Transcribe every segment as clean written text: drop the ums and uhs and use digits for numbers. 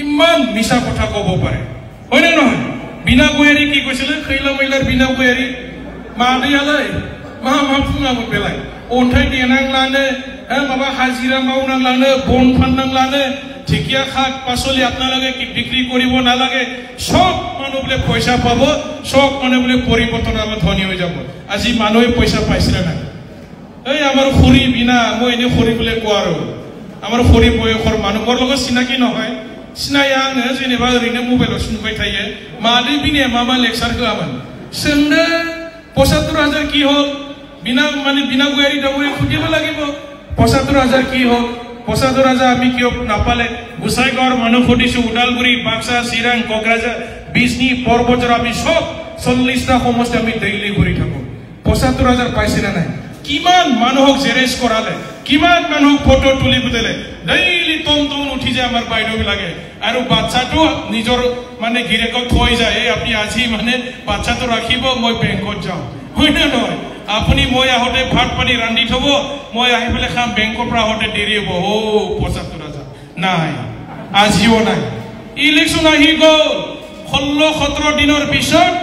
ইমান মিছা কথা ক'ব পাৰে হয়নে নহয় বিনা বয়াৰী কি কৈছিলে খৈলা মহিলাৰ বিনা বয়াৰী মাदैयालाय मा बुङामोन बेलाय अन्थाइ देनांलानो माबा हाजिरा मावनांलानो बन फाननांलानो ढेकिया শাক পাচলি আপোনালোকে বিক্ৰী কৰিব নালাগে সব মানুহ বোলে পইচা পাব সব মানুহ বোলে পৰিৱৰ্তন হ'ব ধনী হৈ যাব আজি মানুহে পইচা পাইছিলে না এই আমাৰ খৰি বিনা মই এনে খৰি বোলে কোৱাৰো আমাৰ খৰি বয়সৰ মানুহৰ লগত চিনাকি নহয় सिनाया आंनो जेनेबा ओरैनो मबाइलाव सुनबाय थायो मादै बिनाया मा लेक्सार होआमोन सोंदो ৭৫,০০০ কি হল বিনা মানে বিনা বয়াৰী দাবুৱে খুজিব লাগিব ৭৫,০০০ কি হল ৭৫,০০০ আমি কিয় নাপালে গোসাইগাঁৱৰ মানুহ সুধিছো উদালগুৰি বাক্সা চিৰাং কোকৰাঝাৰ বিজনী পৰ্বতৰ আমি সব ৪০টা সমষ্টি আমি ডেইলি ঘূৰি থাকো ৭৫,০০০ পাইছে না নাই কিমান মানুহক জেৰেজ কৰালে কিমান মানুহক ফটো তুলি দিলে ডেইলি টমটম উঠি যায় আমাৰ বাইদেউবিলাকে আৰু বাচ্চাটো নিজৰ মানে গিৰেকক থৈ যায় এই আপুনি আজি মানে বাচ্চাটো ৰাখিব মই বেংকত যাওঁ হয়নে নহয় আপুনি মই আহোঁতে ভাত পানী ৰান্ধি থব মই আহি পেলাই খাম বেংকৰ পৰা আহোঁতে দেৰি হ'ব ৭৫,০০০ নাই আজিও নাই ইলেকশ্যন আহি গ'ল ১৬-১৭ দিনৰ পিছত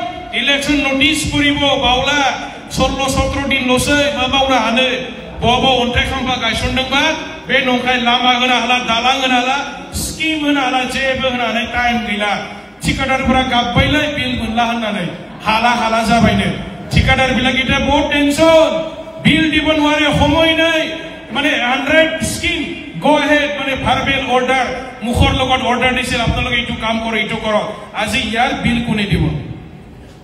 ইলেকশ্যন নটিচ কৰিব বাউলা ১৬-১৭ दिन लसै माबावनो हानो बबा अन्थाइ खाम्फा गायसनदोंबा बे नंखाय लामा होनो हाला दालां होनो हाला स्किम होनो हाला जेबो होनो हानाय टाइम गैला ठिकादारफोरा गाबबायलाय बिल मोनला होननानै हाला जाबायनो ठिकादारবিলাক এটা বহুত টেনশন বিল দিব নোৱাৰে সময় নাই মানে 100 স্কিম গো হেড মানে ভাৰ্বেল অৰ্ডাৰ মুখৰ লগত অৰ্ডাৰ দিছিল আপোনালোকে এইটো কাম কৰে এইটো কৰক আজি ইয়াৰ বিল কোনে দিব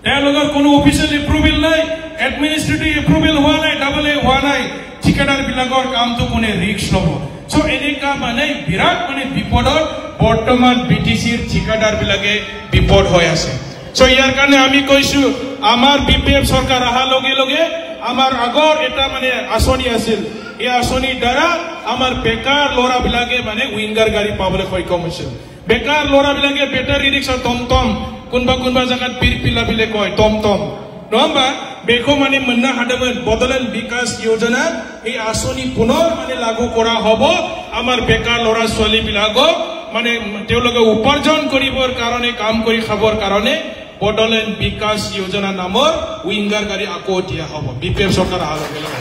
তেওঁলোকৰ কোনো অফিচিয়েল এপ্ৰুভেল নাই এডমিনিষ্ট্ৰেটিভ এপ্ৰুভেল হোৱা নাই ডাবল এ হোৱা নাই ঠিকাদাৰবিলাকৰ কামটো কোনে ৰিস্ক ল'ব সো এনেকা মানে বিৰাট মানে বিপদত বৰ্তমান বিটিচিৰ ঠিকাদাৰবিলাকে বিপদ হৈ আছে সো ইয়াৰ কাৰণে আমি কৈছো আমাৰ বিপিএফ চৰকাৰ অহাৰ লগে লগে আমাৰ আগৰ এটা মানে আঁচনি আছিল এই আঁচনিৰ দ্বাৰা আমাৰ বেকাৰ ল'ৰাবিলাকে মানে উইংগাৰ গাড়ী পাবলৈ সক্ষম হৈছিল বেকাৰ ল'ৰাবিলাকে বেটাৰী ৰিক্সা টমটম কোনবা জায়গাত পিৰপিলা বিলে কয় টমটম নহবা বেকো মানে মন্না হাদমন বদলন বিকাশ যোজনা এই আঁচনি পুনৰ মানে লাগু কৰা হ'ব আমাৰ বেকাৰ ল'ৰা ছোৱালী বিলাকক মানে তেওঁলোকে উপাৰ্জন কৰিবৰ কাৰণে কাম কৰি খাবৰ কাৰণে বদলন বিকাশ যোজনা নামৰ উইংগাৰ গাড়ী আকৌ দিয়া হ'ব বিপিএফ চৰকাৰ আহাৰ লগে লগে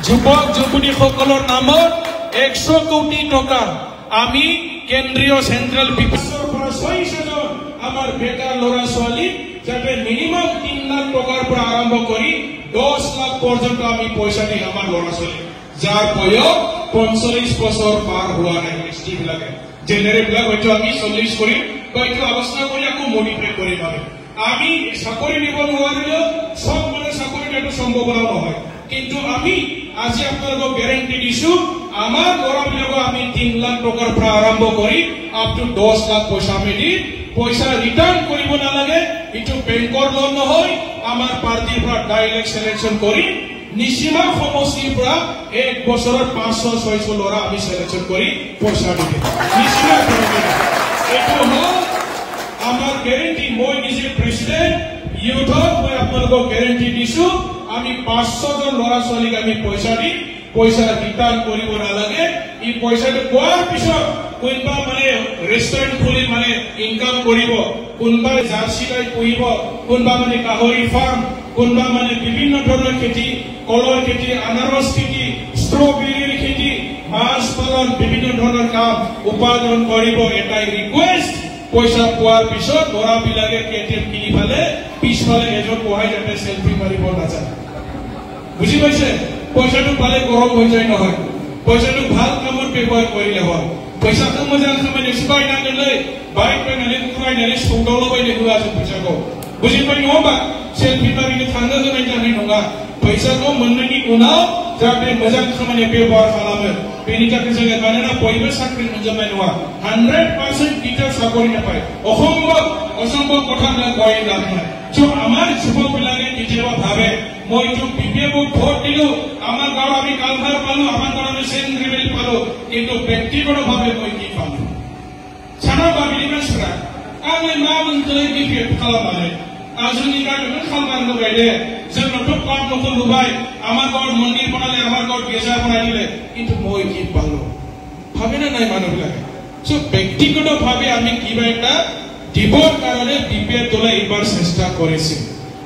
যুৱক যুৱতীসকলৰ নামত 100 কোটি টকা আমি কেন্দ্ৰীয় সেন্ট্ৰেল বিভাগৰ পৰা ৬০০ জন আমাৰ বেকাৰ ল'ৰা ছোৱালী যাতে মিনিমাম ৩ লাখ টকাৰ পৰা আৰম্ভ কৰি 10 লাখ পৰ্যন্ত আমি পইচা দিম আমাৰ ল'ৰা ছোৱালী যাৰ বয়স ৪৫ বছৰ পাৰ হোৱা নাই এছটি বিলাকে জেনেৰেল বিলাক হয়তো আমি ৪০ কৰিম হয়তো আলোচনা কৰি আকৌ মডিফাই কৰিম আমি চাকৰি দিব নোৱাৰিলেও সব মানে চাকৰি দিয়াটো সম্ভাৱনা নহয় কিন্তু আমি আজি আপোনালোকক গ্যাৰান্টি দিছো আমাৰ ল'ৰাবিলাকক আমি ৩ লাখ টকাৰ পৰা আৰম্ভ কৰি আপ টু 10 লাখ পইচা আমি দিম পইচা ৰিটাৰ্ণ কৰিব নালাগে ইটো বেংকৰ লোন নহয় আমাৰ পাৰ্টিৰ পৰা ডাইৰেক্ট সিলেকশন কৰি নিসীমা সমষ্টিৰ পৰা এক বছৰত ৫০০-৬০০ ল'ৰা আমি সিলেকশন কৰি পইচা দিম নিসীমা এইটো হ'ল আমাৰ গ্যাৰান্টি মই নিজে প্ৰেসিডেন্ট ইউথক মই আপোনালোকক গ্যাৰান্টি দিছো আমি ৫০০ জন ল'ৰা ছোৱালীক আমি পইচা দিম পইচা ৰিটাৰ্ণ কৰিব নালাগে এই পইচাটো কোৱাৰ পিছত কোনবা মানে ৰেষ্টুৰেন্ট খুলি মানে ইনকাম কৰিব কোনবা জাৰ্সি গাই পুহিব কোনবা মানে গাহৰি ফাৰ্ম কোনবা মানে বিভিন্ন ধৰণৰ খেতি কলৰ খেতি আনাৰস খেতি ষ্ট্ৰবেৰীৰ খেতি মাছ পালন বিভিন্ন ধৰণৰ কাম উপাৰ্জন কৰিব এটাই ৰিকুৱেষ্ট পইচা পোৱাৰ পিছত ল'ৰাবিলাকে কেটিএম কিনি পালে পিছফালে এজন বহাই যাতে সেলফি মাৰিব নাযায় বুজি পাইছে পইচাটো পালে গৰম হৈ যায় নহয় পইচাটো ভাল কামত ব্যৱহাৰ কৰিলে হয় পইচাটো মজা খামানে স্পাই না গলে বাইক पे नाले कुराय नाले सौदावल बायदि होआ जों फैसाखौ बुजिबाय नङा सेलफि मारिनो थांनो होनाय जानाय नङा फैसाखौ मोननायनि उनाव जाहाथे मोजां खामानि व्यवहार खालामो बेनि थाखाय जोङो मानोना बयबो साख्रि मोनजोबनाय नङा 100% टिचार চাকৰি নাপায় অসম্ভৱ কথা না কয় লাভ নাই সো আমাৰ যুৱকবিলাকে কেতিয়াবা ভাবে মই তো বিপিএফক ভোট দিলো আমাৰ গাঁৱত আমি কালভাৰ পালো আমাৰ গাঁৱত আমি সেন্ট ৰিভেল পালো কিন্তু ব্যক্তিগতভাৱে মই কি পালো সারা বাবিলি মানসিরা आंलाय मा मोनखोलै बिपिएफ खालामनानै जोंनि गामियावनो खालामनांगौ गायदे जोंनावथ' क्लाब न'खौ लुबाय আমার গাঁৱত মন্দিৰ বনালে আমাৰ গাঁৱত গিৰ্জা বনাই দিলে কিন্তু মই কি পালো ভাবে না নাই মানুহবিলাকে সো ব্যক্তিগতভাৱে আমি কিবা এটা দিবৰ কাৰণে বিপিএল দলে এইবাৰ চেষ্টা কৰিছে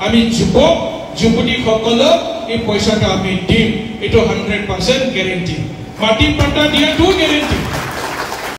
আমি যুৱক যুৱতীসকলক এই পইচাটা আমি দিম এটো 100% গ্যাৰান্টি মাটি পাট্টা দিয়াটো গ্যাৰান্টি